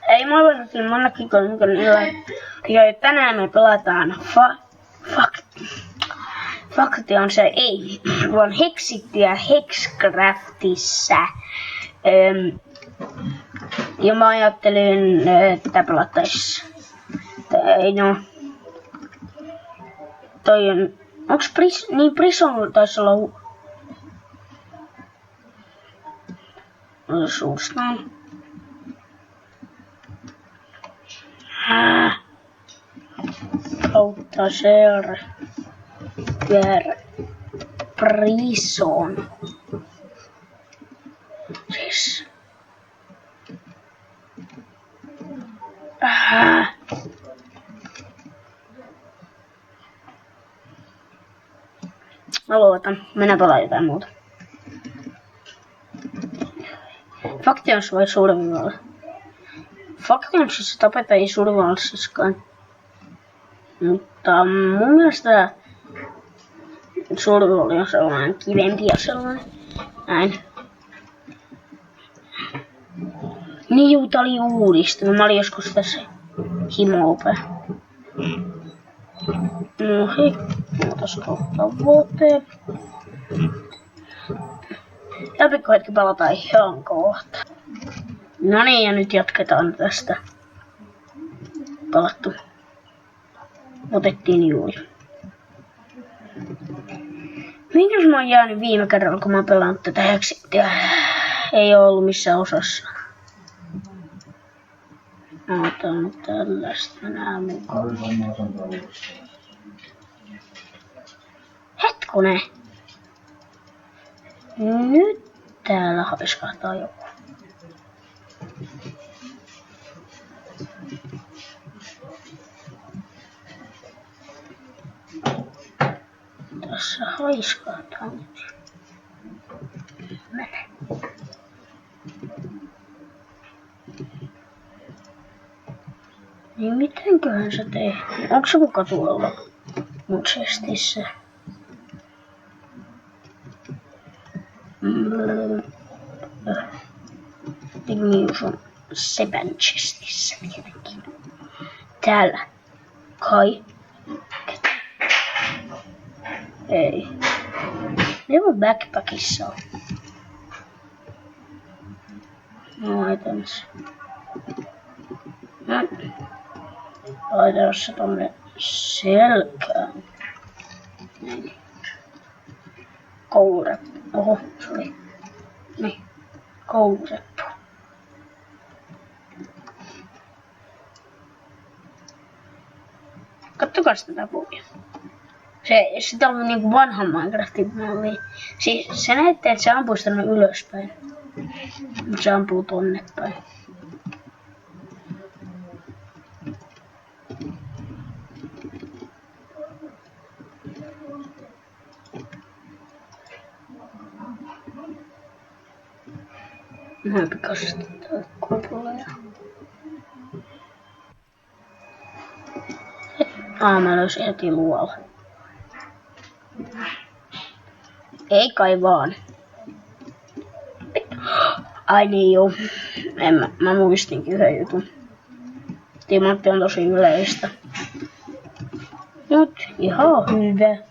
Ei mä voinut kyllä monnakin ja tänään me pelataan fakti on se ei, vaan Hexittiä Hexcraftissa. Ja mä ajattelin, että pelattais. No. Toi on. Onks Prison taisi olla suustaan. Kautta server Prison. Siis. Mä luotan. Mennään pelaa jotain muuta. Fakti on vai survival? Fakti on siis tapeta ei survivalsiskaan. Mutta mun mielestä survival on sellainen kivempi ja sellainen. Näin. Niin tää oli uudistunut. Mä olin joskus tässä himo-ope. No hei. Tässä ottaa vuoteen. Ja pikkuhetki palataan ihan kohta. No niin, ja nyt jatketaan tästä. Palattu. Otettiin juuri. Minkäs mä oon jäänyt viime kerralla, kun mä oon pelannut tätä Hexittiä? Ei oo ollut missään osassa. Otan tällaista nää mukaan. Hetkonen. Nyt täällä haiskahtaa joku. Tässä haiskahtaa nyt. Mene. Niin mitenköhän se tehty? Onko se kuka tuolla mun chestissä? Ignius on sepän chestissä tietenkin. Täällä. Kai. Ei. Ne mun backpackissa on. No items. Laitan se tonne selkään. Niin. Koulureppu. Oho, se oli. Niin. Koulureppu. Kattokaa tätä puhuja. Sitä on niinku vanhan Minecraftin malli. Siis se näyttää, että se ampuisi tänne ylöspäin. Mut se ampuu tonne päin. Mä pikasesti täällä kupuleja. Mä löysin heti luola. Ei kai vaan. Ai niin joo. Mä muistinkin yhden jutun. Timantti on tosi yleistä. Mut ihan hyvä.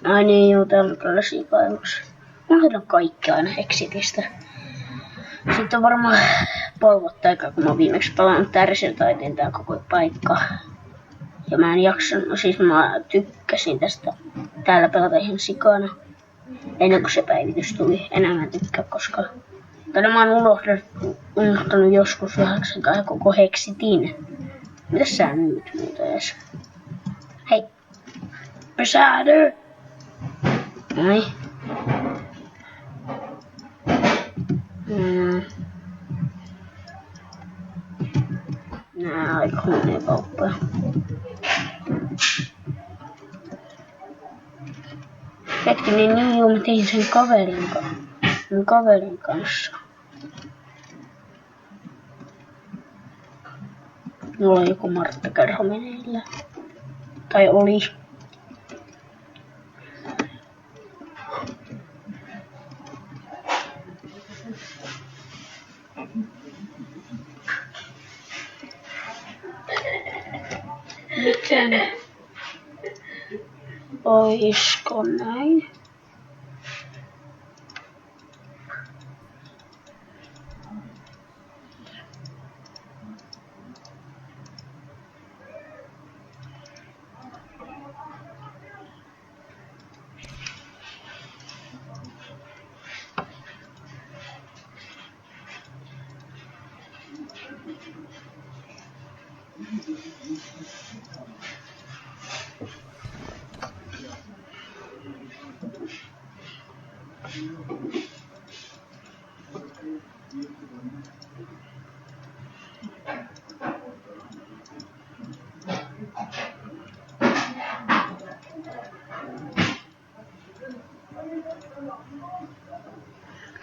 Ai niin joo, täällä on tällaisia kaivoksia. Mä otan kaikki aina Hexitistä. Sitten on varmaan polvot aikaa, kun mä oon viimeksi palannut tärsiltaitin tää koko paikka. Ja mä en jaksanut, siis mä tykkäsin tästä täällä pelata ihan sikana. Ennen kuin se päivitys tuli, enää mä tykkää koskaan. Tänne mä oon unohtanut joskus vähäksen kai koko Hexitin. Mitäs sä myyt muuta edes? Hei! Pysähdy! Ai. Nää aika huonoja kauppoja. Hetkinen, niin joo, mä tein sen kaverin kanssa. Mulla on joku Martta-kerho meneillä. Tai oli. Miten oisko näin?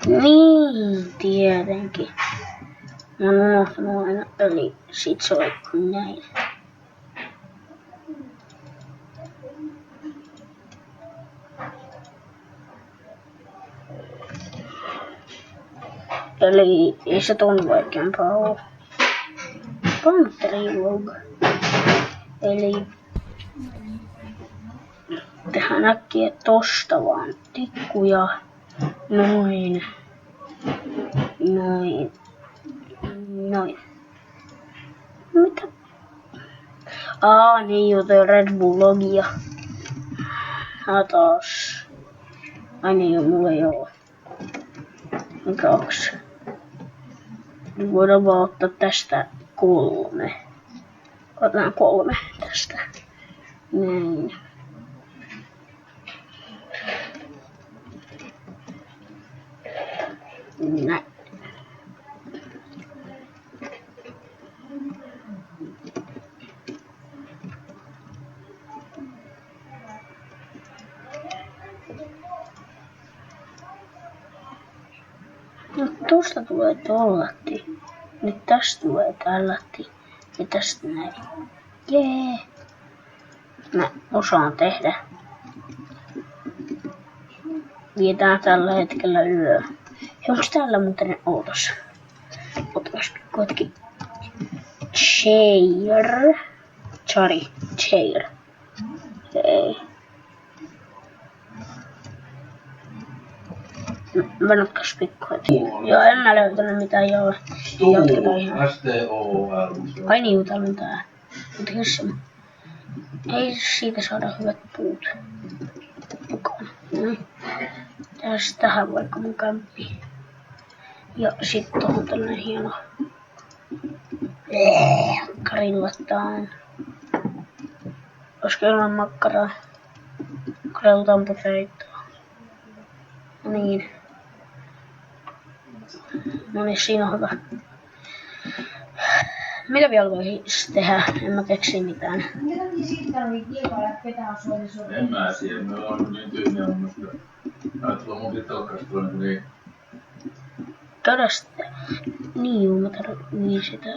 Niin, tietenkin. Mä oon unohtanut aina, eli sit se oli näin. Eli ei se ton vaikeampaa oo. Panterilog. Eli tehdään äkkiä tosta vaan tikkuja. Noin. Noin. Noin. Mitä? Niin joten Red Bull logia. Taas. Ai niin, mulla ei oo. Mikä onks? Nyt voidaan vaan ottaa tästä 3. Otetaan 3 tästä. Näin. Näin. No tosta tulee tollatti. Nyt tästä tulee tällatti. Ja tästä näin. Jee. Mä osaan tehdä. Vietään tällä hetkellä yö. Onks täällä muuten ootas? Otas pikkuhetki. Chair. Ei. Mä notkas pikkuhetki. Joo, en mä löytänyt mitään joo. Ai niin, täällä on tää. Mut hirsim. Ei siitä saada hyvät puut mukaan. Tähän vaikka mun kämppi. Ja sit tohon tällainen hieno. Grillataan. Olisiko ilman makkaraa? Grillataan potaitoa. No niin. No niin, siinä on hyvä. Mitä vielä voisi tehdä? En mä keksi mitään. Minkä takia siitä tarvii kiekalla, että ketään on En mä tiedä, me on niin tyhmiä omasta. Ajattelua munkin telkkasta tulee niin. Todesta. Niin, mä tarvitsen sitä.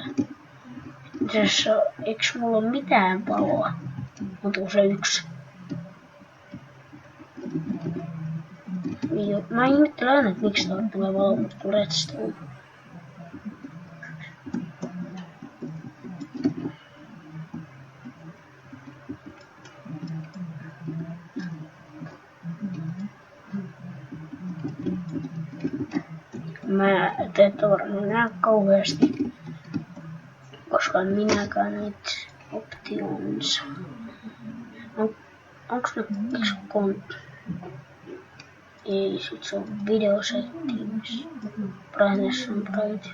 Tässä eiks mulla oo mitään paloa? Mutta se yksi. Niin, mä ihmettelen aina, että miksi tää tulee valo, mutta kun redstone. Mä teen varmaan kauheasti, koska minäkään näitä options. Onks ne ei, sit se on video settings. Brightness on bright.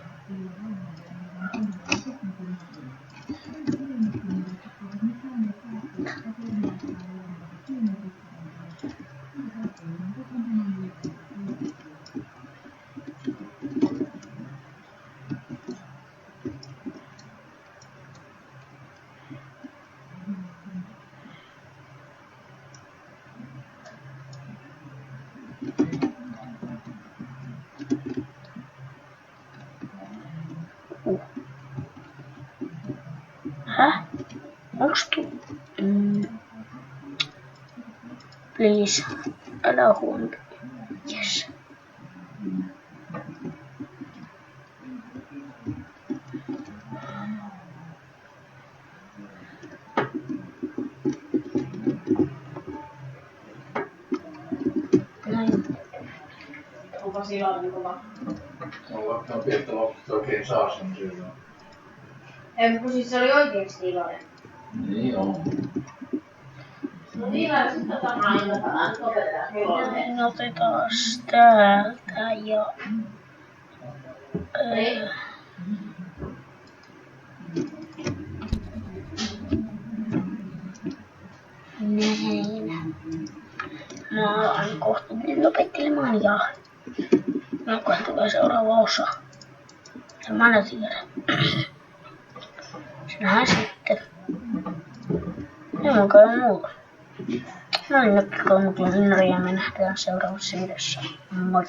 Häh? Onks Please, älä huomioon. Yes. onpa Silanen kova. No pientä lapsista oikein saa sen silloin. Ei, kun siis se oli oikeesti Silanen. Niin on. No Silanen sitten aina opetetaan Silanen. Otetaan täältä ja... Näin. Mä alan kohta lopettelemaan ja... Milloin tulee seuraava osa? En mä tiedä. Sinähän sitten. Ei mukaan muuta. No niin, nyt 30 innoria ja me nähdään seuraavassa videossa. Moi!